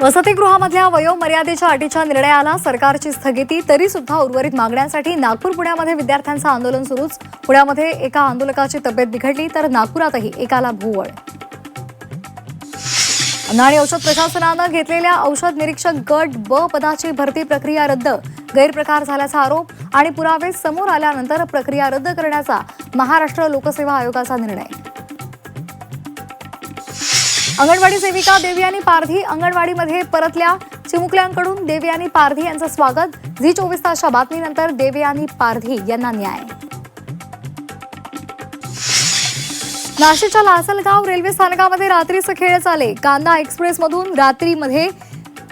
वसतिगृहामधल्या वयोमर्यादेच्या अटीच्या निर्णयाला सरकारची स्थगिती, तरी सुद्धा उर्वरित मागण्यांसाठी नागपूर पुण्यामध्ये विद्यार्थ्यांचं आंदोलन सुरूच। पुण्यामध्ये एका आंदोलकाची तब्येत बिघडली तर नागपुरातही एकाला भोवळ। अन्न आणि औषध प्रशासनानं घेतलेल्या औषध निरीक्षक गट ब पदाची भरती प्रक्रिया रद्द, गैरप्रकार झाल्याचा आरोप आणि पुरावे समोर आल्यानंतर प्रक्रिया रद्द करण्याचा महाराष्ट्र लोकसेवा आयोगाचा निर्णय। अंगणवाडी सेविका देवयानी पारधी अंगणवाडीमध्ये परतल्या, चिमुकल्यांकडून देवयानी पारधी यांचं स्वागत। झी 24 तासच्या बातमीनंतर देवयानी पारधी यांना न्याय। नाशिकच्या लासलगाव रेल्वे स्थानकामध्ये रात्रीचे खेळ चाले। कांदा एक्सप्रेसमधून रात्रीमध्ये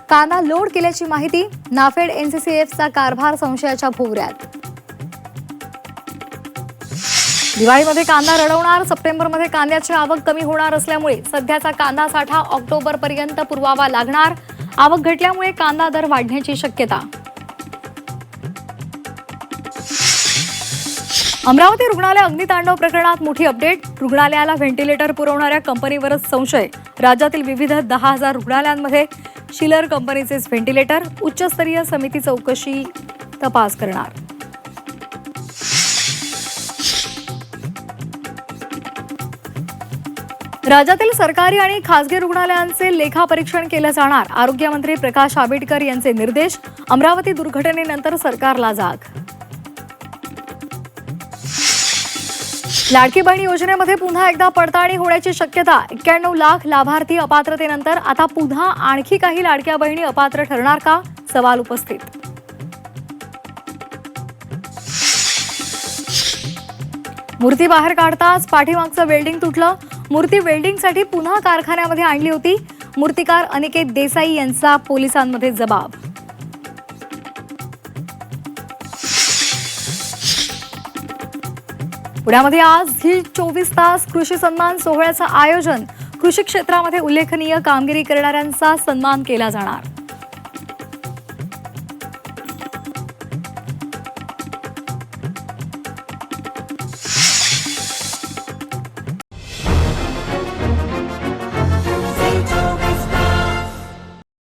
कांदा लोड केल्याची माहिती। नाफेड एनसीसीएफचा कारभार संशयाच्या भोवऱ्यात। दिवाळीमध्ये कांदा रडवणार, सप्टेंबरमध्ये कांद्याची आवक कमी होणार असल्यामुळे सध्याचा कांदा साठा ऑक्टोबरपर्यंत पुरवावा लागणार। आवक घटल्यामुळे कांदा दर वाढण्याची शक्यता। अमरावती रुग्णालय अग्नितांडव प्रकरणात मोठी अपडेट। रुग्णालयाला व्हेंटिलेटर पुरवणाऱ्या कंपनीवरच संशय। राज्यातील विविध 10,000 रुग्णालयांमध्ये शिलर कंपनीचेच व्हेंटिलेटर। उच्चस्तरीय समिती चौकशी तपास करणार। राज्यातील सरकारी आणि खासगी रुग्णालयांचे लेखापरीक्षण केले जाणार। आरोग्यमंत्री प्रकाश आंबेडकर यांचे निर्देश। अमरावती दुर्घटनेनंतर सरकारला जाग। लाडकी बहीण योजनेमध्ये पुन्हा एकदा पडताळणी होण्याची शक्यता। 91 लाख लाभार्थी अपात्रतेनंतर आता पुन्हा आणखी काही लाडक्या बहिणी अपात्र ठरणार का, सवाल उपस्थित। मूर्ती बाहेर काढताच पाठीमागचं वेल्डिंग तुटलं। मूर्ती वेल्डिंगसाठी पुन्हा कारखान्यामध्ये आणली होती। मूर्तिकार अनिकेत देसाई यांचा पोलिसांमध्ये जबाब। पुण्यामध्ये आज झी 24 तास कृषी सन्मान सोहळ्याचं आयोजन। कृषी क्षेत्रामध्ये उल्लेखनीय कामगिरी करणाऱ्यांचा सन्मान केला जाणार।